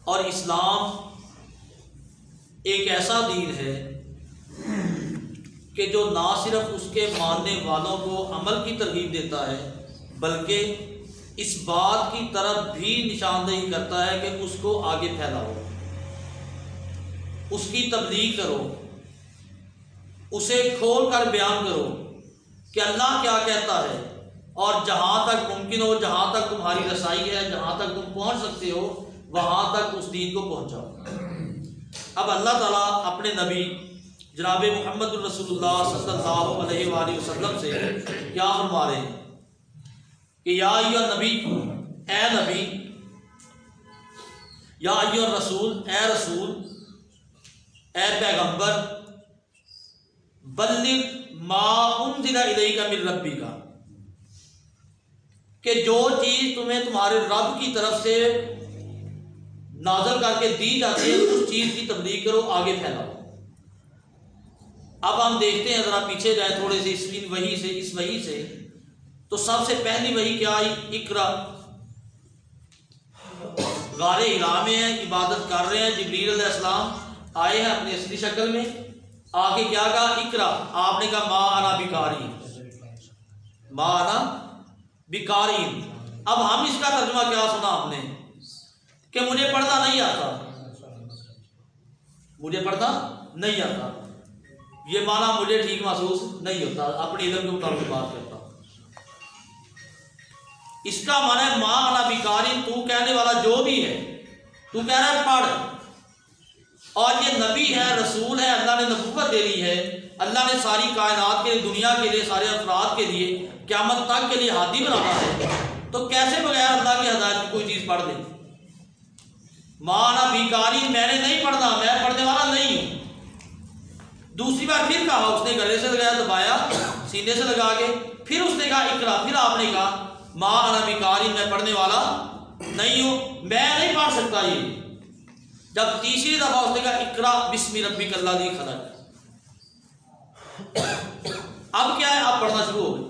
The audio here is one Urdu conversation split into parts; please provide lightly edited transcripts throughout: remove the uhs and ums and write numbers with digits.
اور اسلام ایک ایسا دین ہے کہ جو نہ صرف اس کے ماننے والوں کو عمل کی ترغیب دیتا ہے بلکہ اس بات کی طرف بھی نشاندہی کرتا ہے کہ اس کو آگے پھیلاؤ، اس کی تبلیغ کرو، اسے کھول کر بیان کرو کہ اللہ کیا کہتا ہے، اور جہاں تک ممکن ہو، جہاں تک تمہاری رسائی ہے، جہاں تک تم پہنچ سکتے ہو وہاں تک اس دین کو پہنچاؤ۔ اب اللہ تعالیٰ اپنے نبی جناب محمد الرسول اللہ صلی اللہ علیہ وآلہ وسلم سے کیا فرما رہے ہیں کہ یا ایھا نبی، اے نبی، یا ایھا الرسول، اے رسول، اے پیغمبر، بلغ ما انزل الیک من ربک، کہ جو چیز تمہیں تمہارے رب کی طرف سے نازل کر کے دی جاتی ہے اس چیز کی تبلیغ کرو، آگے پھیلاؤ۔ اب ہم دیکھتے ہیں، ذرا پیچھے جائیں تھوڑے سے، اس وحی سے تو سب سے پہلی وحی کیا آئی؟ اقرا۔ غار حرا میں ہیں، عبادت کر رہے ہیں، جبریل علیہ السلام آئے ہیں اپنی اصلی شکل میں، آگے کیا کہا؟ اقرا۔ آپ نے کہا ما انا بقاری، ما انا بقاری۔ اب ہم اس کا ترجمہ کیا سنا آپ نے کہ مجھے پڑھنا نہیں آتا، مجھے پڑھنا نہیں آتا، یہ معنی مجھے ٹھیک محسوس نہیں ہوتا، اپنے علم کے مطابق بات کرتا ہوں۔ اس کا معنی ہے ما انا بقاری، تو کہنے والا جو بھی ہے، تو کہہ رہا ہے پڑھ، اور یہ نبی ہے، رسول ہے، اللہ نے نبوت دے دی ہے، اللہ نے ساری کائنات کے لیے، دنیا کے لیے، سارے افراد کے لیے، قیامت تک کے لیے ہادی بنانا ہے، تو کیسے بغیر اللہ کی ہدایت کی کوئی چیز پڑھ لے؟ ما انا بقاری، میں نے نہیں پڑھنا، میں پڑھنے والا نہیں ہوں۔ دوسری بار پھر کہا، اس نے گلے سے لگایا، دبایا سینے سے لگا کے، پھر اس نے کہا اقرا، پھر آپ نے کہا ما انا بقاری، میں پڑھنے والا نہیں ہوں، میں نہیں پڑھ سکتا یہ۔ جب تیسری دفعہ اس نے کہا اقرا بسم ربک الذی خلق، اب کیا ہے؟ آپ پڑھنا شروع ہو گئے۔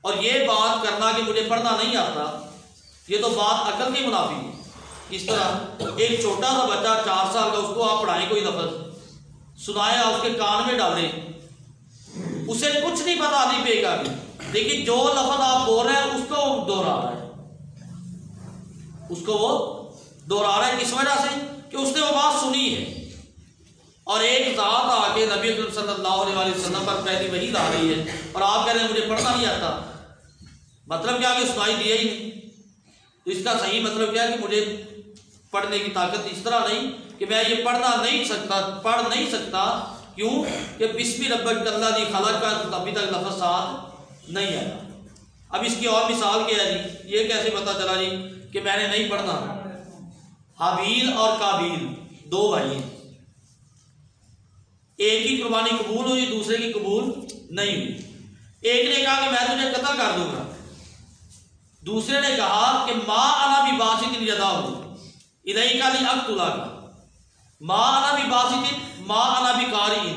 اور یہ بات کرنا کہ مجھے پڑھنا نہیں آتا، یہ تو بات عقل کی منافی ہے۔ اس طرح ایک چھوٹا سا بچہ 4 سال کا، اس کو آپ پڑھائیں کوئی لفظ، سنایا، اس کے کان میں ڈالیں، اسے کچھ نہیں پتا الف بے کا بھی، لیکن جو لفظ آپ بول رہے ہیں اس کو وہ دوہرا رہا ہے، اس کو وہ دوہرا رہا ہے۔ کس وجہ سے؟ کہ اس نے وہ بات سنی ہے۔ اور ایک ذات آ کے نبی اکرم صلی اللہ علیہ وسلم پر پہلی وحی لا رہی ہے، اور آپ کہہ رہے ہیں مجھے پڑھنا نہیں آتا، مطلب کیا کہ سنائی دیا ہی نہیں۔ تو اس کا صحیح مطلب کیا ہے کہ مجھے پڑھنے کی طاقت اس طرح نہیں کہ میں یہ پڑھ نہیں سکتا، کیوں کہ بسم ربک الذی خلق کا ابھی تک لفظ ساتھ نہیں آیا۔ اب اس کی اور مثال کیا ہے جی؟ یہ کیسے پتا چلا جی کہ میں نے نہیں پڑھنا؟ حابیل اور قابیل 2 بھائی ہیں، ایک کی قربانی قبول ہوئی، دوسرے کی قبول نہیں ہوئی۔ ایک نے کہا کہ میں تجھے قتل کر دوں گا، دوسرے نے کہا کہ ما انا بباسط یدہ الیک لاقتلک، ما انا بباسط، ما انا بقاری،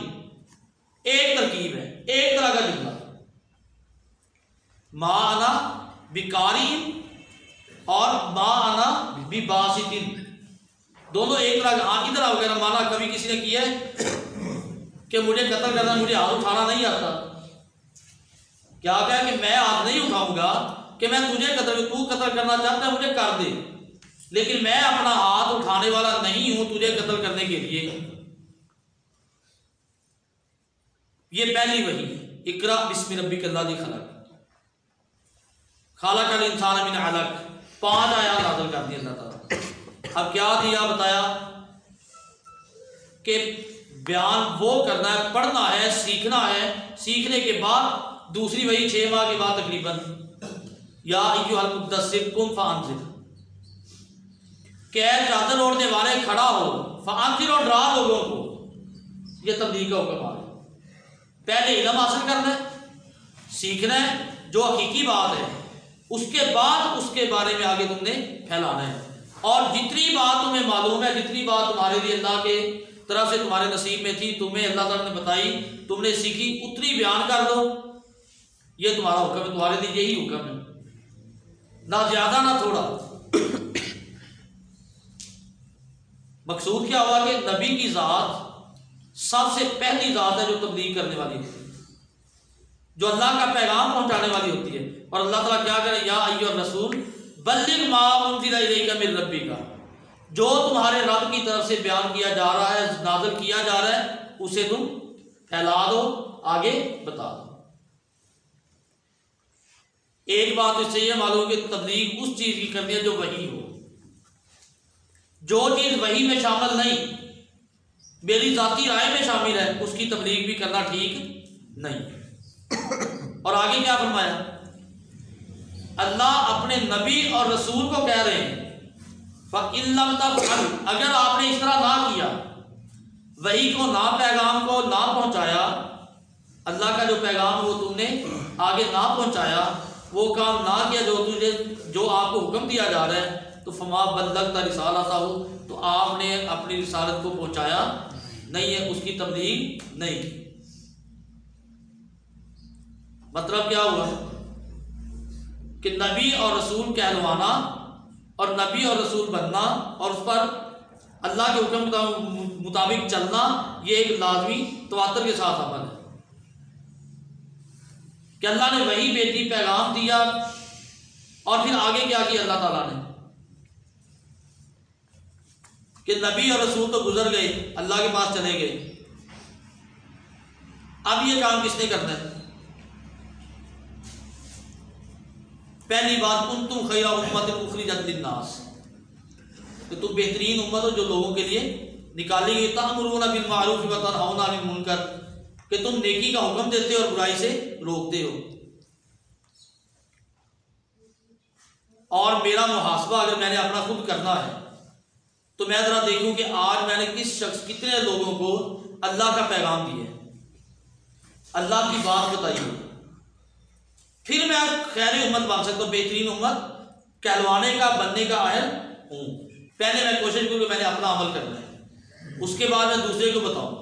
ایک ترکیب ہے، ایک طرح کا جملہ، ما انا بقاری اور ما انا بباسط، دونوں ایک طرح کا۔ ہاں ادھر آ گیا مانا کبھی کسی نے کیا ہے کہ مجھے قتل کرنا، مجھے ہاتھ اٹھانا نہیں آتا، کیا کہا کہ میں ہاتھ نہیں اٹھاؤں گا کہ میں تجھے تو قتل کرنا چاہتا ہے مجھے کر دے، لیکن میں اپنا ہاتھ اٹھانے والا نہیں ہوں تجھے قتل کرنے کے لیے۔ یہ پہلی وحی، اقرا بسم ربک الذی خلق، خلق الانسان من علق، 5 آیات نازل کر دی اللہ تعالیٰ۔ اب کیا دیا؟ بتایا کہ بیان وہ کرنا ہے، پڑھنا ہے، سیکھنا ہے، سیکھنے کے بعد دوسری وحی 6 ماہ کے بعد تقریباً، یا ایھا المدثر قم فانذر، کہ چادر اوڑھنے والے کھڑا ہو، فانذر، اور ڈرا لوگوں کو۔ یہ تبلیغ کا حکم آ گیا۔ پہلے علم حاصل کرنا ہے، سیکھنا ہے جو حقیقی بات ہے، اس کے بعد اس کے بارے میں آگے تم نے پھیلانا ہے، اور جتنی بات تمہیں معلوم ہے، جتنی بات تمہارے لیے اللہ کے طرف سے تمہارے نصیب میں تھی، تمہیں اللہ تعالیٰ نے بتائی، تم نے سیکھی، اتنی بیان کر دو۔ یہ تمہارا حکم ہے، تمہارے لیے یہی حکم ہے، نہ زیادہ نہ تھوڑا۔ مقصود کیا ہوا کہ نبی کی ذات سب سے پہلی ذات ہے جو تبلیغ کرنے والی ہوتی ہے، جو اللہ کا پیغام پہنچانے والی ہوتی ہے۔ اور اللہ تعالیٰ کیا کرے، یا ایھا الرسول بلغ ما انزل الیک من ربک، جو تمہارے رب کی طرف سے بیان کیا جا رہا ہے، نازل کیا جا رہا ہے، اسے تم پھیلا دو، آگے بتا دو۔ ایک بات اس سے یہ معلوم کہ تبلیغ اس چیز کی کرنی ہے جو وحی ہو، جو چیز وحی میں شامل نہیں، میری ذاتی رائے میں شامل ہے، اس کی تبلیغ بھی کرنا ٹھیک نہیں۔ اور آگے کیا فرمایا، اللہ اپنے نبی اور رسول کو کہہ رہے ہیں فَإِن لَّمْ تَفْعَلْ، اگر آپ نے اس طرح نہ کیا، وحی کو نہ، پیغام کو نہ پہنچایا، اللہ کا جو پیغام وہ تم نے آگے نہ پہنچایا، وہ کام نہ کیا جو آپ کو حکم دیا جا رہا ہے، تو فما بلغت رسالتہ، تو آپ نے اپنی رسالت کو پہنچایا نہیں ہے، اس کی تبلیغ نہیں کی۔ مطلب کیا ہوا کہ نبی اور رسول کہلوانا اور نبی اور رسول بننا اور اس پر اللہ کے حکم کے مطابق چلنا، یہ ایک لازمی تواتر کے ساتھ عمل ہے کہ اللہ نے وحی بھیجی، پیغام دیا، اور پھر آگے کیا کیا اللہ تعالیٰ نے کہ نبی اور رسول تو گزر گئے، اللہ کے پاس چلے گئے، اب یہ کام کس نے کرنا ہے؟ پہلی بات، کنتم خیر امۃ اخرجت للناس، کہ تم بہترین امت ہو جو لوگوں کے لیے نکالی گئی، تأمرون بالمعروف وتنہون عن المنکر، کہ تم نیکی کا حکم دیتے ہو اور برائی سے روکتے ہو۔ اور میرا محاسبہ اگر میں نے اپنا خود کرنا ہے تو میں ذرا دیکھوں کہ آج میں نے کتنے لوگوں کو اللہ کا پیغام دیا ہے، اللہ کی بات بتائی ہے، پھر میں خیر امت بن سکتا ہوں، بہترین امت کہلوانے کا، بننے کا اہل ہوں۔ پہلے میں کوشش کروں کہ میں نے اپنا عمل کرنا ہے، اس کے بعد میں دوسرے کو بتاؤں۔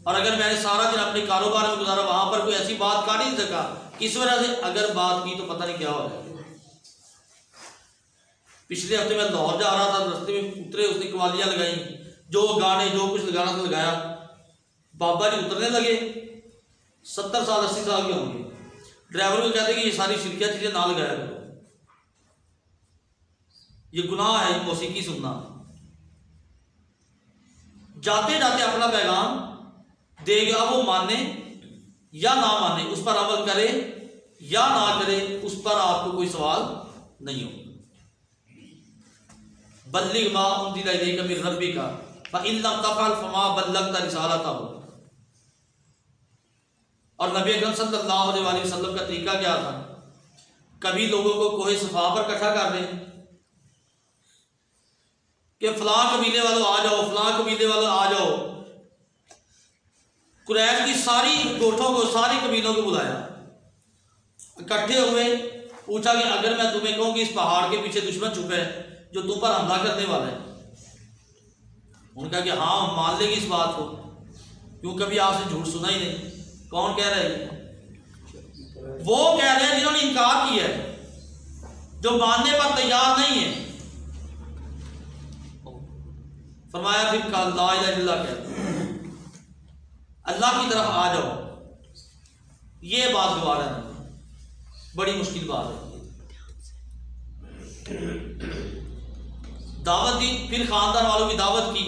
اور اگر میں نے سارا دن اپنے کاروبار میں گزارا، وہاں پر کوئی ایسی بات کر نہیں سکا، کس وجہ سے، اگر بات کی تو پتہ نہیں کیا ہو جائے۔ پچھلے ہفتے میں لاہور جا رہا تھا، رستے میں اترے، اس نے قوالیاں لگائیں، جو گانے جو کچھ لگانا تھا لگایا، بابا جی اترنے لگے، 70 سال 80 سال کے ہوں گے، ڈرائیور کو کہتے کہ یہ ساری شرکیہ چیزیں نہ لگایا کرو، یہ گناہ ہے موسیقی سننا۔ جاتے جاتے اپنا پیغام دے گا، وہ مانے یا نہ مانے، اس پر عمل کرے یا نہ کرے، اس پر آپ کو کوئی سوال نہیں ہوگا۔ بلغ ما انزل الیک من ربک فإن لم تفعل فما بلغت رسالتہ۔ اور نبی اکرم صلی اللہ علیہ وسلم کا طریقہ کیا تھا؟ کبھی لوگوں کو کوہ صفا پر اکٹھا کر دیں کہ فلاں قبیلے والوں آ جاؤ، فلاں قبیلے والوں آ جاؤ، قریش کی ساری گوٹھوں کو، ساری قبیلوں کو بلایا، اکٹھے ہوئے، پوچھا کہ اگر میں تمہیں کہوں کہ اس پہاڑ کے پیچھے دشمن چھپے ہے جو تم پر حملہ کرنے والا ہے، ان کا کہ ہاں ہم مان لیں گے اس بات کو، کیوں کبھی آپ سے جھوٹ سنا ہی نہیں۔ کون کہہ رہے ہیں؟ وہ کہہ رہے ہیں جنہوں نے انکار کیا ہے، جو ماننے پر تیار نہیں ہے۔ فرمایا پھر لا الہ الا اللہ کہتے، اللہ کی طرف آ جاؤ، یہ بات گوارا نہیں، بڑی مشکل بات ہے۔ دعوت دی، پھر خاندان والوں کی دعوت کی،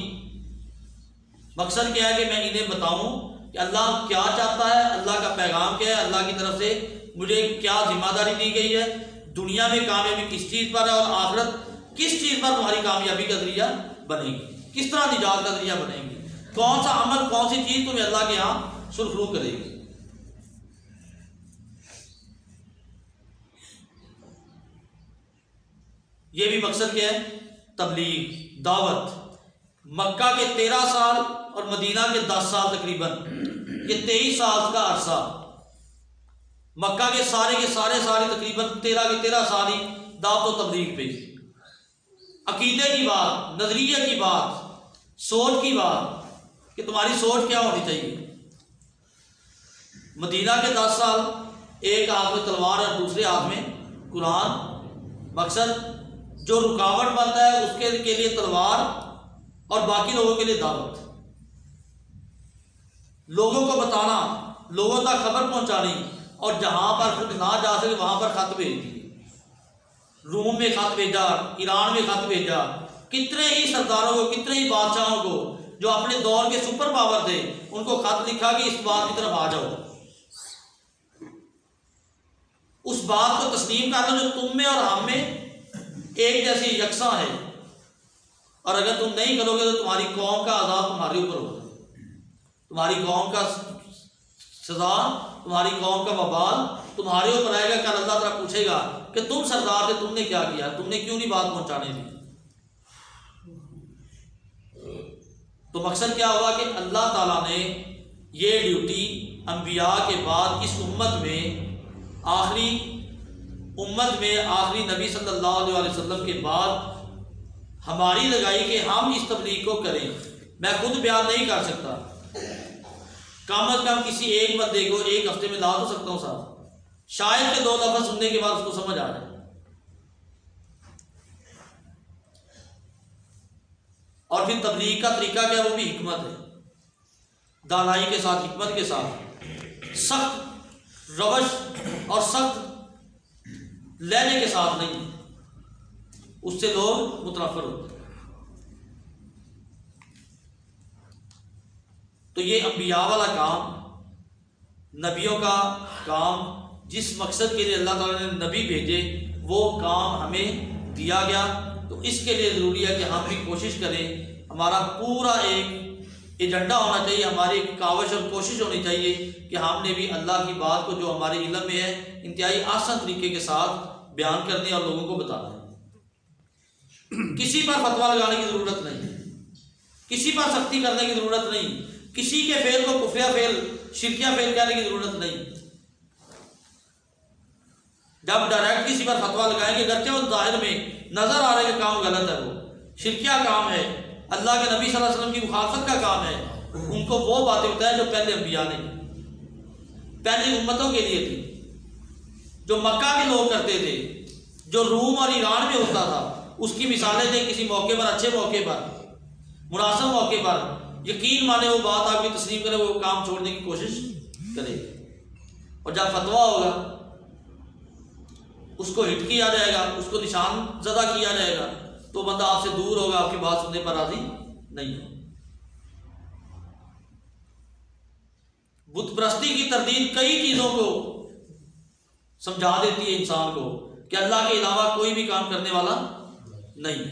مقصد کیا ہے کہ میں انہیں بتاؤں کہ اللہ کیا چاہتا ہے، اللہ کا پیغام کیا ہے، اللہ کی طرف سے مجھے کیا ذمہ داری دی گئی ہے، دنیا میں کامیابی کس چیز پر ہے، اور آخرت کس چیز پر تمہاری کامیابی کا ذریعہ بنے گی، کس طرح نجات کا ذریعہ بنے گی، کون سا عمل، کون سی چیز تمہیں اللہ کے ہاں سرخرو کرے گی۔ یہ بھی مقصد کیا ہے؟ تبلیغ، دعوت۔ مکہ کے 13 سال اور مدینہ کے 10 سال تقریباً، یہ 23 سال کا عرصہ، مکہ کے سارے تقریباً 13 کے 13 سال ہی دعوت و تبلیغ پہ، عقیدے کی بات، نظریے کی بات، سوچ کی بات کہ تمہاری سوچ کیا ہونی چاہیے۔ مدینہ کے 10 سال، ایک ہاتھ میں تلوار اور دوسرے ہاتھ میں قرآن، مقصد جو رکاوٹ بنتا ہے اس کے لیے تلوار اور باقی لوگوں کے لیے دعوت، لوگوں کو بتانا، لوگوں تک خبر پہنچانی، اور جہاں پر خود نہ جا سکے وہاں پر خط بھیج دیے۔ روم میں خط بھیجا، ایران میں خط بھیجا، کتنے ہی سرداروں کو، کتنے ہی بادشاہوں کو جو اپنے دور کے سپر پاور تھے ان کو خط لکھا کہ اس بات کی طرف آ جاؤ، اس بات کو تسلیم کر لو جو تم میں اور ہم میں ایک جیسی یکساں ہے، اور اگر تم نہیں کرو گے تو تمہاری قوم کا عذاب تمہارے اوپر ہوگا، تمہاری قوم کا سزا، تمہاری قوم کا وبال تمہارے اوپر آئے گا۔ کل اللہ تعالیٰ پوچھے گا کہ تم سردار تھے، تم نے کیا کیا، تم نے کیوں نہیں بات پہنچانے دی۔ تو مقصد کیا ہوا کہ اللہ تعالیٰ نے یہ ڈیوٹی انبیاء کے بعد اس امت میں آخری نبی صلی اللہ علیہ وسلم کے بعد ہماری لگائی کہ ہم اس تبلیغ کو کریں۔ میں خود بیان نہیں کر سکتا، کم از کم کسی ایک بندے کو ایک ہفتے میں لا تو سکتا ہوں صاحب، شاید کہ 2 لفظ سننے کے بعد اس کو سمجھ آ جائے۔ اور پھر تبلیغ کا طریقہ کیا، وہ بھی حکمت ہے، دانائی کے ساتھ، حکمت کے ساتھ، سخت روش اور سخت لہجے کے ساتھ نہیں، اس سے لوگ متنفر ہوتے۔ تو یہ انبیاء والا کام، نبیوں کا کام، جس مقصد کے لیے اللہ تعالیٰ نے نبی بھیجے وہ کام ہمیں دیا گیا۔ تو اس کے لیے ضروری ہے کہ ہم بھی کوشش کریں، ہمارا پورا ایک ایجنڈا ہونا چاہیے، ہماری کاوش اور کوشش ہونی چاہیے کہ ہم نے بھی اللہ کی بات کو جو ہمارے علم میں ہے انتہائی آسان طریقے کے ساتھ بیان کرنے اور لوگوں کو بتانا ہے۔ کسی پر فتویٰ لگانے کی ضرورت نہیں، کسی پر سختی کرنے کی ضرورت نہیں، کسی کے فعل کو کفریہ فعل، شرکیہ فعل کہنے کی ضرورت نہیں۔ جب ڈائریکٹ کسی پر فتویٰ لگائیں گے، اگرچہ وہ ظاہر میں نظر آ رہا ہے کہ کام غلط ہے، وہ شرکیہ کام ہے، اللہ کے نبی صلی اللہ علیہ وسلم کی مخالفت کا کام ہے، ان کو وہ باتیں بتائیں جو پہلے انبیاء نے پہلی امتوں کے لیے تھی، جو مکہ کے لوگ کرتے تھے، جو روم اور ایران میں ہوتا تھا، اس کی مثالیں دیں کسی موقع پر، اچھے موقع پر، مناسب موقع پر، یقین مانے وہ بات آپ کی تسلیم کرے، وہ کام چھوڑنے کی کوشش کرے، اور جب فتویٰ ہوگا اس کو ہٹ کیا جائے گا، اس کو نشان زدہ کیا جائے گا، تو بندہ آپ سے دور ہوگا، آپ کی بات سننے پر راضی نہیں ہے۔ بت پرستی کی تردید کئی چیزوں کو سمجھا دیتی ہے انسان کو کہ اللہ کے علاوہ کوئی بھی کام کرنے والا نہیں۔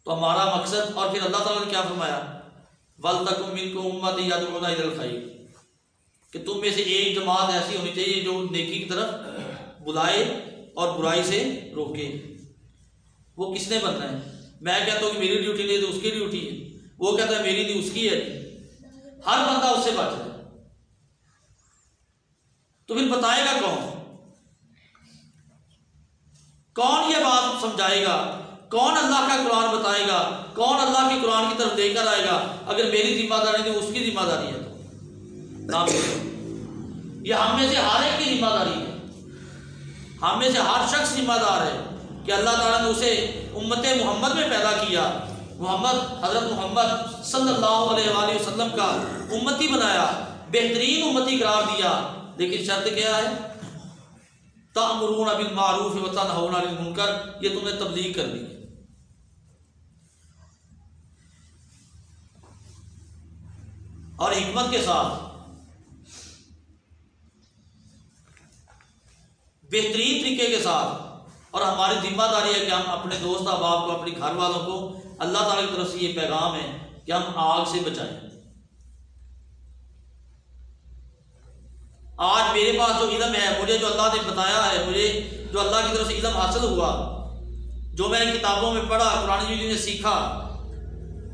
تو ہمارا مقصد، اور پھر اللہ تعالیٰ نے کیا فرمایا، وَلْتَكُن مِّنكُمْ أُمَّةٌ يَدْعُونَ إِلَى الْخَيْرِ، کہ تم میں سے ایک جماعت ایسی ہونی چاہیے جو نیکی کی طرف بلائے اور برائی سے روکے۔ وہ کس نے بننا ہے؟ میں کہتا ہوں کہ میری ڈیوٹی نہیں تو اس کی ڈیوٹی ہے، وہ کہتا ہے میری نہیں اس کی ہے، ہر بندہ اس سے بچ جائے۔ تو پھر بتائے گا کون یہ بات سمجھائے گا، کون اللہ کا قرآن بتائے گا، کون اللہ کی قرآن کی طرف لے کر آئے گا؟ اگر میری ذمہ داری نہیں اس کی ذمہ داری ہے، یہ ہم میں سے ہر ایک کی ذمہ داری ہے، ہم میں سے ہر شخص ذمہ دار ہے کہ اللہ تعالیٰ نے اسے امت محمد میں پیدا کیا، حضرت محمد صلی اللہ علیہ وآلہ وسلم کا امتی بنایا، بہترین امتی قرار دیا، لیکن شرط کیا ہے، تأمرون بالمعروف وتنہون عن المنکر، یہ تم نے تبلیغ کر دی۔ اور حکمت کے ساتھ بہترین طریقے کے ساتھ، اور ہماری ذمہ داری ہے کہ ہم اپنے دوست احباب کو، اپنے گھر والوں کو اللہ تعالیٰ کی طرف سے یہ پیغام ہے کہ ہم آگ سے بچائیں۔ آج میرے پاس جو علم ہے، مجھے جو اللہ نے بتایا ہے، مجھے جو اللہ کی طرف سے علم حاصل ہوا، جو میں نے کتابوں میں پڑھا، قرآن مجید میں سیکھا،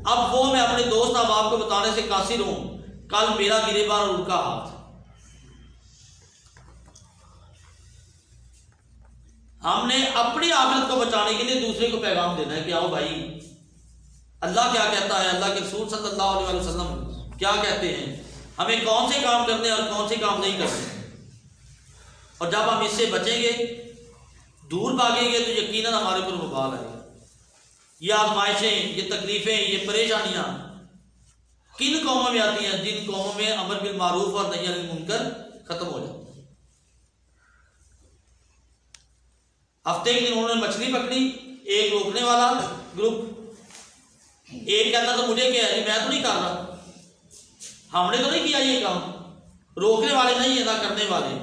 اب وہ میں اپنے دوست احباب کو بتانے سے قاصر ہوں، کل میرا گریبان اور ان کا ہاتھ۔ ہم نے اپنی آخرت کو بچانے کے لیے دوسرے کو پیغام دینا ہے کہ آؤ بھائی، اللہ کیا کہتا ہے، اللہ کے رسول صلی اللہ علیہ وسلم کیا کہتے ہیں، ہمیں کون سے کام کرنے اور کون سے کام نہیں کرنے۔ اور جب ہم اس سے بچیں گے دور بھاگیں گے تو یقیناً ہمارے اوپر وبال آئے گا۔ یہ آزمائشیں، یہ تکلیفیں، یہ پریشانیاں کن قوموں میں آتی ہیں؟ جن قوموں میں امر بالمعروف اور نہی عن المنکر ختم ہو جاتا ہے۔ ہفتے کے دن انہوں نے مچھلی پکڑی، ایک روکنے والا گروپ، ایک کہتا تو مجھے کیا ہے، میں تو نہیں کر رہا، ہم نے تو نہیں کیا یہ کام، روکنے والے نہیں ہے نہ کرنے والے۔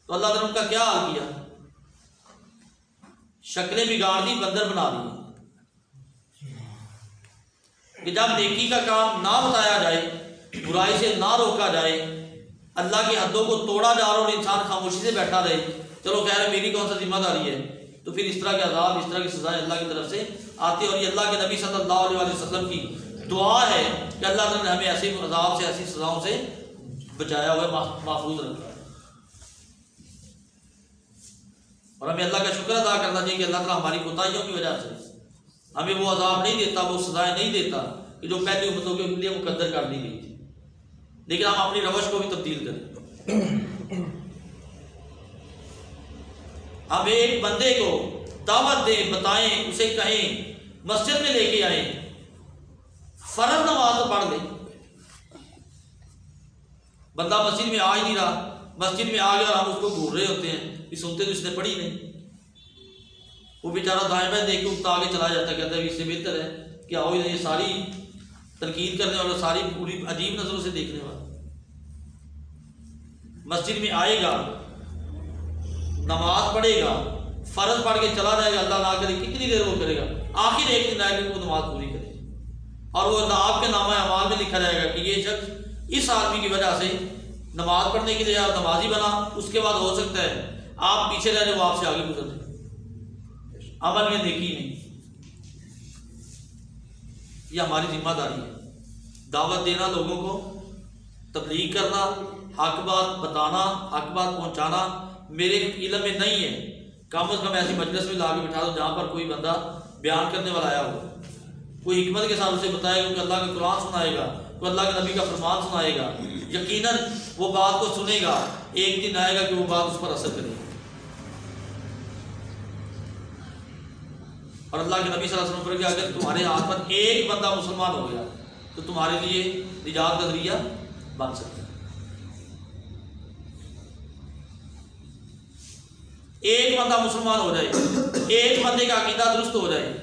تو اللہ تعالیٰ نے ان کا کیا حال کیا؟ شکلیں بگاڑ دی، بندر بنا دی کہ جب نیکی کا کام نہ بتایا جائے، برائی سے نہ روکا جائے، اللہ کی حدوں کو توڑا جا رہا اور انسان خاموشی سے بیٹھا رہے، چلو خیر میری کون سا ذمہ داری ہے، تو پھر اس طرح کے عذاب، اس طرح کی سزائیں اللہ کی طرف سے آتی ہے۔ اور یہ اللہ کے نبی صلی اللہ علیہ وسلم کی دعا ہے کہ اللہ تعالیٰ نے ہمیں ایسے عذاب سے، ایسی سزاؤں سے بچایا ہوا ہے، محفوظ رکھا ہے۔ اور ہمیں اللہ کا شکر ادا کرنا چاہیے کہ اللہ تعالیٰ ہماری کوتاہیوں کی وجہ سے ہمیں وہ عذاب نہیں دیتا، وہ سزائیں نہیں دیتا کہ جو پہلی امتوں کے لیے مقدر کر دی گئی تھی، لیکن ہم اپنی روش کو بھی تبدیل کریں۔ ہم ایک بندے کو دعوت دیں، بتائیں، اسے کہیں، مسجد میں لے کے آئیں، فرض نماز تو پڑھ لیں۔ بندہ مسجد میں آ ہی نہیں رہا، مسجد میں آ گیا اور ہم اس کو گھور رہے ہوتے ہیں، یہ سنتے تو اس نے پڑھی نہیں، وہ بیچارہ دائیں بائیں دیکھ کے اٹھتا آگے چلا جاتا ہے، کہتا ہے اس سے بہتر ہے کہ آؤ یہ ساری تنقید کرنے والا، ساری پوری عجیب نظروں سے دیکھنے والا۔ مسجد میں آئے گا، نماز پڑھے گا، فرض پڑھ کے چلا جائے گا، اللہ نہ کرے کتنی دیر وہ کرے گا، آخر ایک دن آئے گا وہ نماز پوری کرے گا، اور وہ آپ کے نامہ اعمال میں لکھا جائے گا کہ یہ شخص اس آدمی کی وجہ سے نماز پڑھنے کے لیے آپ نمازی بنا، اس کے بعد ہو سکتا ہے آپ پیچھے رہ جائیں، وہ آپ سے آگے گزر جائیں، عمل میں نیکی نہیں۔ یہ ہماری ذمہ داری ہے، دعوت دینا، لوگوں کو تبلیغ کرنا، حق بات بتانا، حق بات پہنچانا۔ میرے علم میں نہیں ہے، کم از کم ایسی مجلس میں لا کے بٹھا دو جہاں پر کوئی بندہ بیان کرنے والا آیا ہو، کوئی حکمت کے ساتھ اسے بتائے گا، کہ اللہ کا قرآن سنائے گا، کوئی اللہ کے نبی کا فرمان سنائے گا، یقیناً وہ بات کو سنے گا، ایک دن آئے گا کہ وہ بات اس پر اثر کرے گی۔ اور اللہ کے نبی صلی اللہ علیہ وسلم کہ اگر تمہارے ہاتھ پر ایک بندہ مسلمان ہو گیا تو تمہارے لیے نجات کا ذریعہ بن سکتا ہے۔ ایک بندہ مسلمان ہو جائے، ایک بندے کا عقیدہ درست ہو جائے،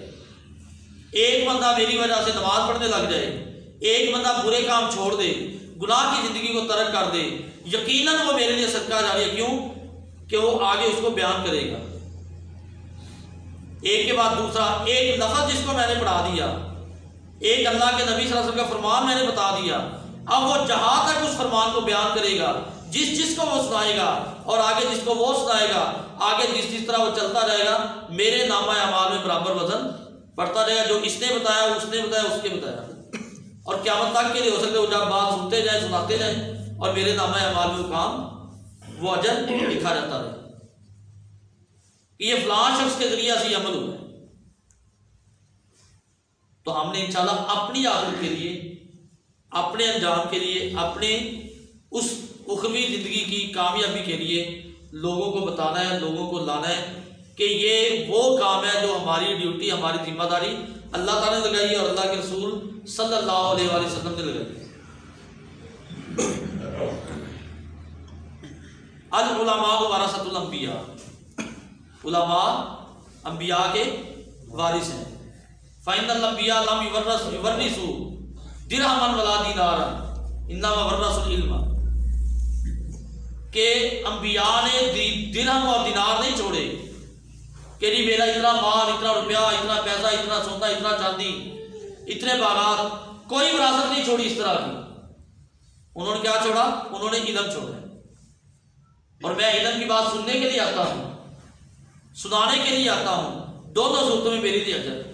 ایک بندہ میری وجہ سے نماز پڑھنے لگ جائے، ایک بندہ برے کام چھوڑ دے، گناہ کی زندگی کو ترک کر دے، یقیناً وہ میرے لیے صدقہ جاری ہے۔ کیوں؟ کہ وہ آگے اس کو بیان کرے گا، ایک کے بعد دوسرا، ایک لفظ جس کو میں نے پڑھا دیا، ایک اللہ کے نبی صلی اللہ علیہ وسلم کا فرمان میں نے بتا دیا، اب وہ جہاں تک اس فرمان کو بیان کرے گا، جس کو وہ سنائے گا، اور آگے جس کو وہ سنائے گا، آگے جس طرح وہ چلتا جائے گا، میرے نامہ اعمال میں برابر وزن پڑھتا رہے گا، جو اس نے بتایا، اس نے بتایا، اس کے بتایا، اور قیامت تک کے لیے ہو سکتا ہے وہ جب بات سنتے جائیں، سناتے جائیں، اور میرے نامہ اعمال میں وہ کام، وہ اجر لکھا جاتا رہے کہ یہ فلاں شخص کے ذریعہ سے یہ عمل ہوا ہے۔ تو ہم نے انشاءاللہ اپنی آخرت کے لیے، اپنے انجام کے لیے، اپنے اس اخروی زندگی کی کامیابی کے لیے لوگوں کو بتانا ہے، لوگوں کو لانا ہے کہ یہ وہ کام ہے جو ہماری ڈیوٹی، ہماری ذمہ داری اللہ تعالیٰ نے لگائی ہے اور اللہ کے رسول صلی اللہ علیہ وآلہ وسلم نے لگائی ہے۔ العلماء ورثۃ الانبیاء، علماء انبیاء کے وارث ہیں۔ فإن الانبیاء لم یورثوا درہما ولا دینارا انما ورثوا العلم، کہ انبیاء نے درہم اور دینار نہیں چھوڑے کہ جی میرا اتنا مال، اتنا روپیہ، اتنا پیسہ، اتنا سونا، اتنا چاندی، اتنے باغات، کوئی وراثت نہیں چھوڑی اس طرح کی۔ انہوں نے کیا چھوڑا؟ انہوں نے علم چھوڑا۔ اور میں علم کی بات سننے کے لیے آتا ہوں، سنانے کے لیے آتا ہوں، دونوں صورتوں میں میری لیے اجر ہے۔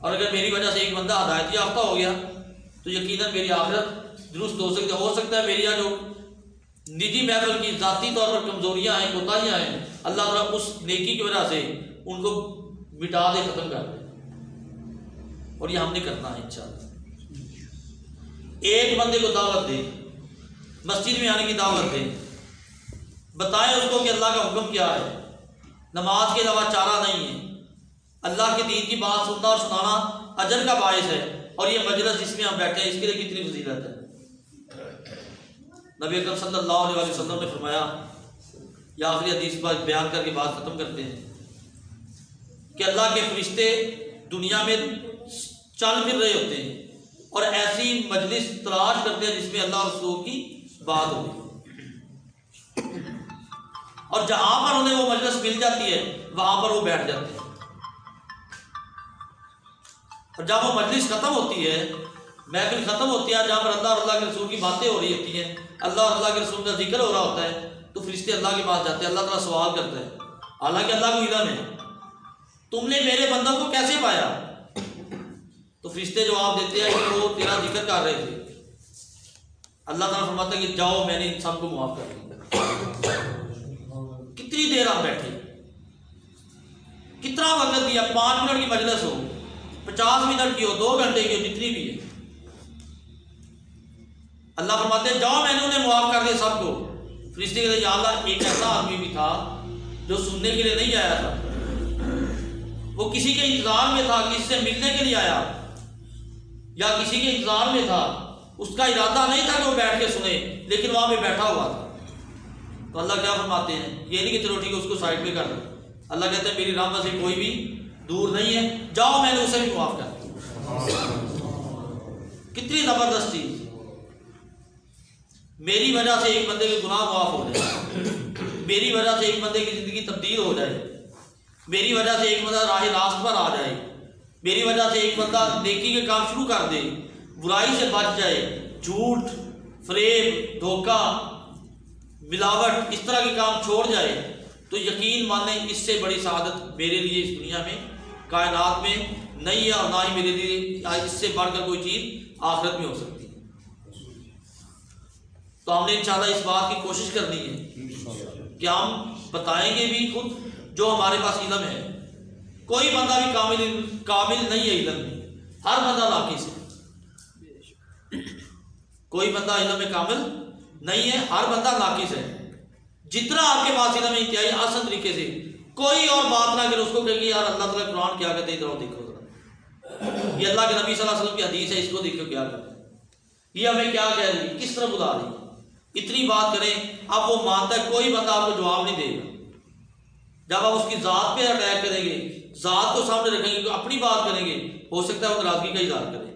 اور اگر میری وجہ سے ایک بندہ ہدایت یافتہ ہو گیا تو یقیناً میری آخرت درست ہو سکتا ہے میری یہاں جو نجی محفل کی ذاتی طور پر کمزوریاں ہیں، کوتاہیاں ہیں، اللہ تعالیٰ اس نیکی کی وجہ سے ان کو مٹا دے، ختم کر دے، اور یہ ہم نے کرنا ہے انشاءاللہ۔ ایک بندے کو دعوت دے، مسجد میں آنے کی دعوت دے، بتائیں اس کو کہ اللہ کا حکم کیا ہے، نماز کے علاوہ چارہ نہیں ہے، اللہ کے دین کی بات سننا اور سنانا اجر کا باعث ہے، اور یہ مجلس جس میں ہم بیٹھے ہیں اس کے لیے کتنی فضیلت ہے۔ نبی اکرم صلی اللہ علیہ وسلم نے فرمایا، یہ آخری حدیث پر بیان کر کے بات ختم کرتے ہیں، کہ اللہ کے فرشتے دنیا میں چل پھر رہے ہوتے ہیں اور ایسی مجلس تلاش کرتے ہیں جس میں اللہ اور رسول کی بات ہوتی ہے، اور جہاں پر انہیں وہ مجلس مل جاتی ہے وہاں پر وہ بیٹھ جاتے ہیں، اور جب وہ مجلس ختم ہوتی ہے، محفل ختم ہوتی ہے، جہاں پر اللہ اور اللہ کے رسول کی باتیں ہو رہی ہوتی ہیں، اللہ اور اللہ کے رسول کا ذکر ہو رہا ہوتا ہے، تو فرشتے اللہ کے پاس جاتے ہیں، اللہ تعالیٰ سوال کرتا ہے، حالانکہ اللہ کو علم ہے، تم نے میرے بندوں کو کیسے پایا؟ تو فرشتے جواب دیتے ہیں کہ وہ تیرا ذکر کر رہے تھے۔ اللہ تعالیٰ فرماتا ہے کہ جاؤ میں نے ان سب کو معاف کر دیا۔ کتنی دیر آپ بیٹھے، کتنا وقت دیا، 5 منٹ کی مجلس ہو، 50 منٹ کی ہو، 2 گھنٹے کی ہو، جتنی بھی ہے، اللہ فرماتے ہیں جاؤ میں نے انہیں معاف کر دیا سب کو۔ فرشتے کہتے ہیں یا اللہ ایک ایسا آدمی بھی تھا جو سننے کے لیے نہیں آیا تھا، وہ کسی کے انتظار میں تھا، کسی سے ملنے کے لیے آیا یا کسی کے انتظار میں تھا، اس کا ارادہ نہیں تھا کہ وہ بیٹھ کے سنے، لیکن وہاں پہ بیٹھا ہوا تھا۔ تو اللہ کیا فرماتے ہیں، یہ نہیں کہ چلو ٹھیک ہے اس کو سائڈ پہ کر دو، اللہ کہتے ہیں میری رحمت سے کوئی بھی دور نہیں ہے، جاؤ میں نے اسے بھی معاف کر دیا۔ کتنی زبردست چیز، میری وجہ سے ایک بندے کے گناہ معاف ہو جائے، میری وجہ سے ایک بندے کی زندگی تبدیل ہو جائے، میری وجہ سے ایک بندہ راہ راست پر آ جائے، میری وجہ سے ایک بندہ نیکی کے کام شروع کر دے، برائی سے بچ جائے، جھوٹ، فریب، دھوکہ، ملاوٹ، اس طرح کے کام چھوڑ جائے، تو یقین مانیں اس سے بڑی سعادت میرے لیے اس دنیا میں، کائنات میں نہیں ہے، اور نہ ہی میرے لیے اس سے بڑھ کر کوئی چیز آخرت میں ہو سکتی ہے۔ تو ہم نے انشاءاللہ اس بات کی کوشش کرنی ہے کہ ہم بتائیں گے بھی خود جو ہمارے پاس علم ہے، کوئی بندہ بھی کامل نہیں ہے علم میں، ہر بندہ ناقص ہے، کوئی بندہ علم میں کامل نہیں ہے، ہر بندہ ناقص ہے۔ جتنا آپ کے پاس علم ہے انتہائی آسان طریقے سے، کوئی اور بات نہ کرے، اس کو کہے کہ یار اللہ تعالیٰ قرآن کیا کہتے ہیں، ادھر دیکھو ذرا، یہ اللہ کے نبی صلی اللہ علیہ وسلم کی حدیث ہے، اس کو دیکھو کیا کہتے ہیں، یہ ہمیں کیا کہہ رہی ہے، کس طرح بلا رہی ہے، اتنی بات کریں۔ اب وہ مانتا ہے، کوئی بندہ آپ کو جواب نہیں دے گا، جب آپ اس کی ذات پہ اٹیک کریں گے، ذات کو سامنے رکھیں گے، اپنی بات کریں گے، ہو سکتا ہے وہ ناراضگی کا اظہار کرے،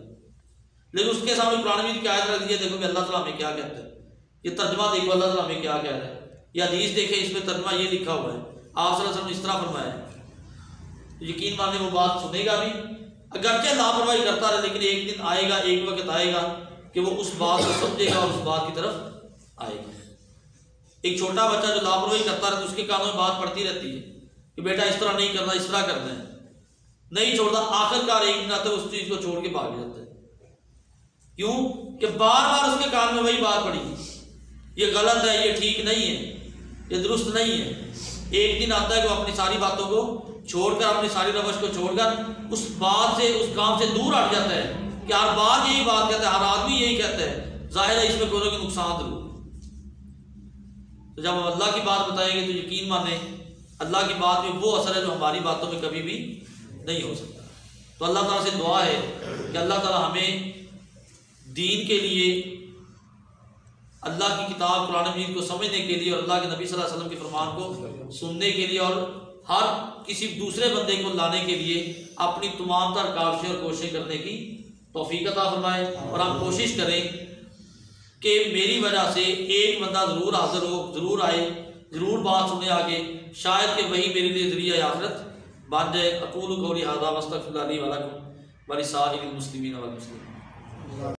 لیکن اس کے سامنے قرآن مجید کی آیت رکھ دیجیے، دیکھو کہ اللہ تعالیٰ ہمیں کیا کہتا ہے، یہ ترجمہ دیکھو اللہ تعالیٰ ہمیں کیا کہہ رہا ہے، یہ حدیث دیکھیں اس میں ترجمہ یہ لکھا ہوا ہے، آپ صلی اللہ علیہ وسلم نے اس طرح فرمایا ہے، تو یقین مانے وہ بات سنے گا بھی، اگرچہ لاپرواہی کرتا رہے، لیکن ایک دن آئے گا، ایک وقت آئے گا کہ وہ اس بات کو سمجھے گا اور اس بات کی طرف آئے گا۔ ایک چھوٹا بچہ جو لاپرواہی کرتا رہتا ہے، اس کے کانوں میں بات پڑتی رہتی ہے کہ بیٹا اس طرح نہیں کرنا، اس طرح کرنا ہے، نہیں چھوڑتا، آخر کار ایک دن آتا ہے اس چیز کو چھوڑ کے بھاگ جاتا ہے، کیوں کہ بار بار اس کے کان میں وہی بات پڑی، یہ غلط ہے، یہ ٹھیک نہیں ہے، یہ درست نہیں ہے۔ ایک دن آتا ہے کہ وہ اپنی ساری باتوں کو چھوڑ کر، اپنی ساری روش کو چھوڑ کر اس بات سے، اس کام سے دور ہٹ جاتا ہے کہ ہر بار یہی بات کہتا ہے، ہر آدمی یہی کہتا ہے، ظاہر ہے اس میں کوئی نہ کوئی نقصان ضرور۔ تو جب ہم اللہ کی بات بتائیں گے تو یقین مانیں اللہ کی بات میں وہ اثر ہے جو ہماری باتوں میں کبھی بھی نہیں ہو سکتا۔ تو اللہ تعالیٰ سے دعا ہے کہ اللہ تعالیٰ ہمیں دین کے لیے، اللہ کی کتاب قرآن مجید کو سمجھنے کے لیے، اور اللہ کے نبی صلی اللہ علیہ وسلم کے فرمان کو سننے کے لیے، اور ہر کسی دوسرے بندے کو لانے کے لیے اپنی تمام تر کاوشیں اور کوششیں کرنے کی توفیق عطا فرمائے، اور ہم کوشش کریں کہ میری وجہ سے ایک بندہ ضرور حاضر ہو، ضرور آئے، ضرور بات سنے آگے، شاید کہ وہی میرے لیے ذریعہ آخرت بن جائے۔ اقول قولی ھذا واستغفر اللہ لی ولکم ولسائر المسلمین والمسلمات۔